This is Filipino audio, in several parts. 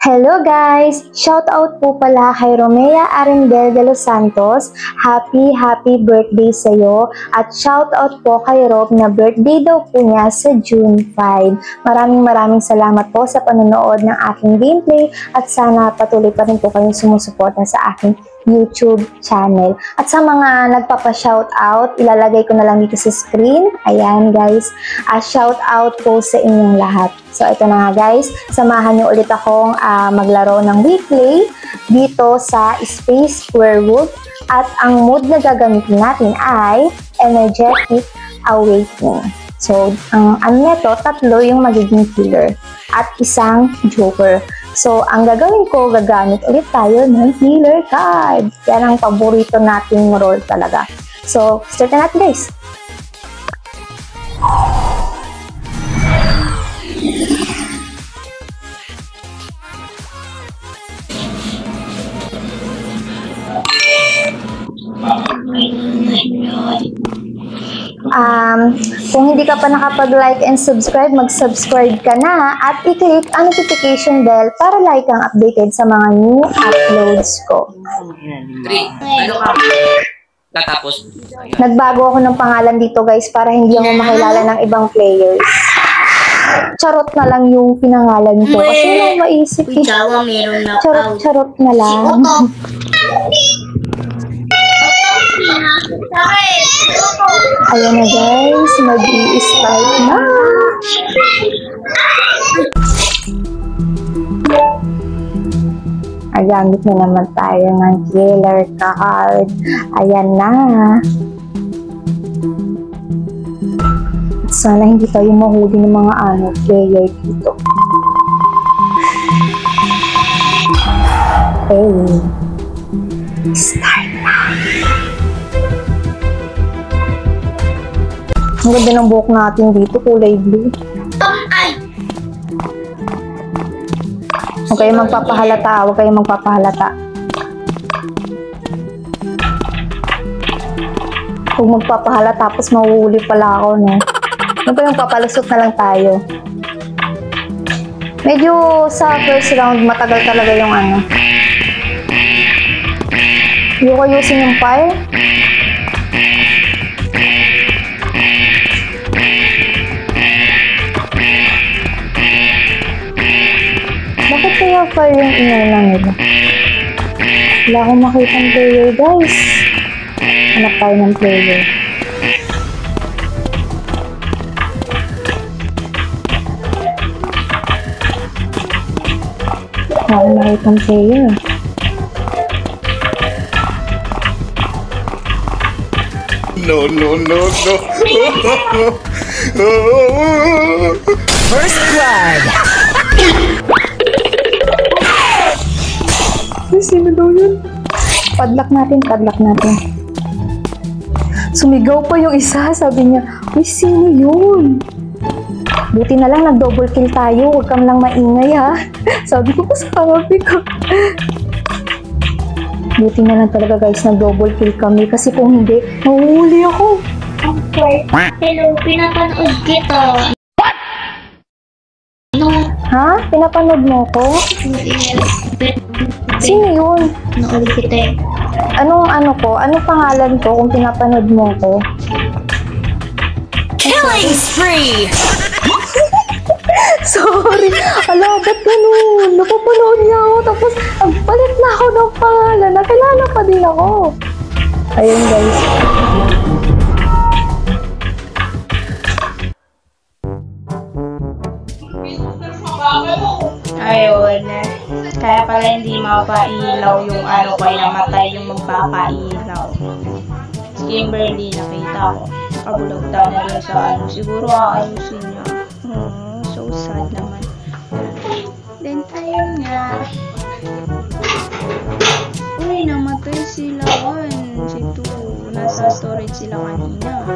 Hello guys! Shoutout po pala kay Romea Arendel de los Santos. Happy birthday sa'yo. At shoutout po kay Rob na birthday daw po niya sa June 5. Maraming salamat po sa panonood ng aking gameplay at sana patuloy pa rin po kayong sumusuporta sa aking YouTube channel. At sa mga nagpapa-shoutout, ilalagay ko na lang dito sa screen. Ayan guys, shoutout po sa inyong lahat. So ito na nga guys, samahan niyo ulit akong maglaro ng weekly dito sa Space Werewolf. At ang mood na gagamitin natin ay Energetic Awakening. So, ang neto, tatlo yung magiging killer at isang joker. So, ang gagawin ko, gagamit ulit tayo ng healer card. Yan ang paborito nating role talaga. So, start na natin guys. Kung hindi ka pa nakapag-like and subscribe, mag-subscribe ka na at i-click ang notification bell para like kang updated sa mga new uploads ko. 3. Ano ka? Tatapos. Nagbago ako ng pangalan dito guys para hindi ako makilala ng ibang players. Charot na lang yung pinangalan ko kasi lang maisip eh. Charot na lang. Ayan na guys, mag-i-start na. Gamit na naman tayo ng killer card. Ayan na. Sana hindi tayo mahuli ng mga player dito. Okay. Start na. Ang ganda ng buhok natin dito, kulay blue. Huwag kayong magpapahalata, huwag kayong magpapahalata. Huwag magpapahalata, tapos mahuhuli pala ako, no? Huwag kayong papalusot na lang tayo. Medyo sa first round, matagal talaga yung Yung ayusin yung fire. Bakit kaya fire yung inuna nila? Wala akong makitang player guys. Hanap tayo ng player. Wala akong makitang player. No. First blood. Sino daw yun? Padlock natin. Sumigaw pa yung isa, sabi niya, uy, sino yun? Buti na lang nag-double kill tayo, huwag kang lang maingay ha. Sabi ko, buti na lang talaga guys, nag-double kill kami kasi kung hindi, mahuhuli ako. Okay. Hello, pinapanood kita. Ha? Pinapanood mo ko? Sino yun? Nood kita. Anong pangalan ko kung pinapanood mo ko? Killing spree. Sorry. Ala, ba't ganun? Napapanood niya ako tapos palit na ako ng pangalan. Nakilala pa din ako. Ayun guys. Ayun. Kaya pala hindi mapailaw yung kaya namatay yung magpapailaw. Si Kimberly, nakita ko. Kabulag daw na rin sa siguro aayusin niya. So sad naman. Then, ayun nga. Uy, namatay sila. Si Tu. Nasa storage sila kanina.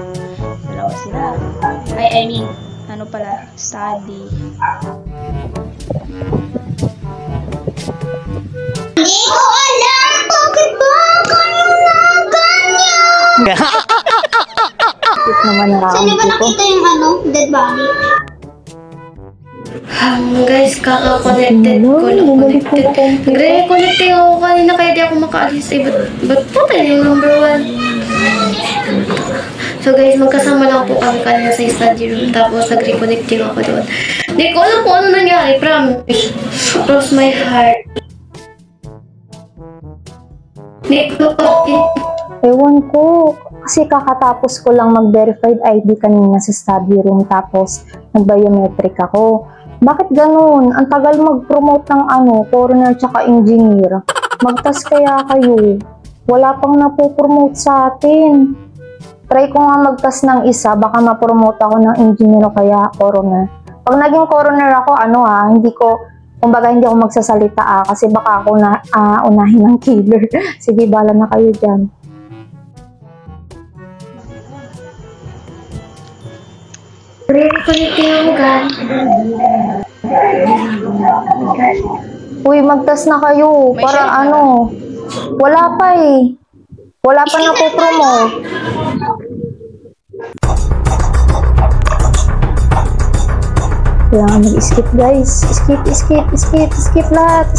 Dalawa sila. I mean, study. Hindi ko alam! Bakit ba kayo na ganyan? Cute naman na Saan round ba ko. nakita yung dead body? Guys, kaka-connected ko lang. Nagre-connecting ako kanina kaya di ako makaalis. Ba't po tayo yung number 1? So guys, magkasama lang po kami kanina sa study room. Tapos nag-reconnecting ako doon. Di ko alam kung ano nangyari, promise. Cross my heart. Ewan ko. Kasi kakatapos ko lang mag-verified ID kanina sa study room. Tapos nag-biometric ako. Bakit ganun? Ang tagal mag-promote ng coroner tsaka engineer. Magtas kaya kayo. Wala pang napopromote sa atin. Try ko nga magtas ng isa, baka ma-promote ako ng engineer o kaya coroner. Pag naging coroner ako, kumbaga hindi ako magsasalita kasi baka ako unahin ng killer. Sige, bala na kayo dyan. Reconnecting ako, guys. Uy, magtas na kayo. Para wala pa eh. Wala pa na po promote. Kailangan mag-skip guys. Skip lahat.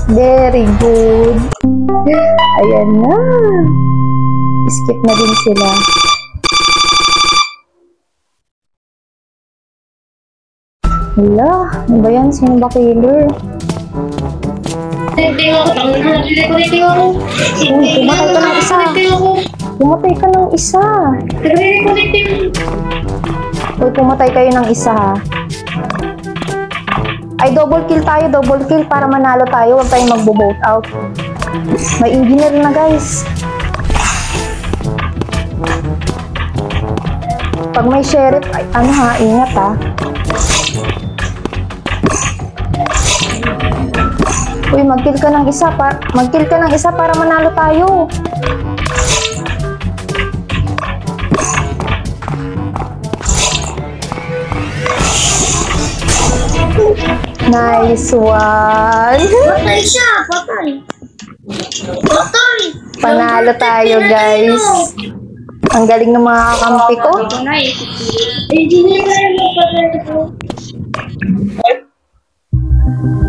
Very good. Ayan na. Skip na din sila. Hala, ano ba yan? Sino ba killer? Reconnecting ako. Pumatay ka ng isa. Uy, pumatay kayo ng isa ha. Ay, double kill para manalo tayo. Huwag tayong magbo-vote out. May engineer na guys. Pag may sheriff, ingat ha. Uy, mag-kill ka ng isa para manalo tayo. Nice one. Patay siya, patay. Panalo tayo, guys. Ang galing ng mga kakampi ko.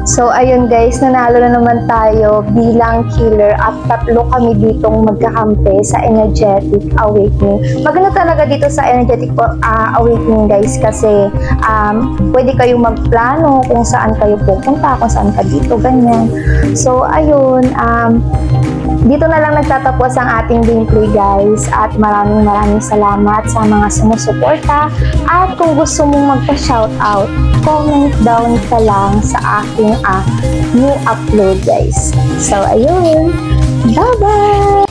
So, ayun guys, nanalo na naman tayo bilang killer at tatlo kami ditong magkakampi sa Energetic Awakening. Maganda talaga dito sa Energetic Awakening guys kasi pwede kayong magplano kung saan kayo pupunta, kung saan ka dito, ganyan. So, ayun, dito na lang nagtatapos ang ating gameplay guys at maraming salamat sa mga sumusuporta at kung gusto mong magpa-shoutout, comment down ka lang sa aking new upload guys. So ayun, bye bye!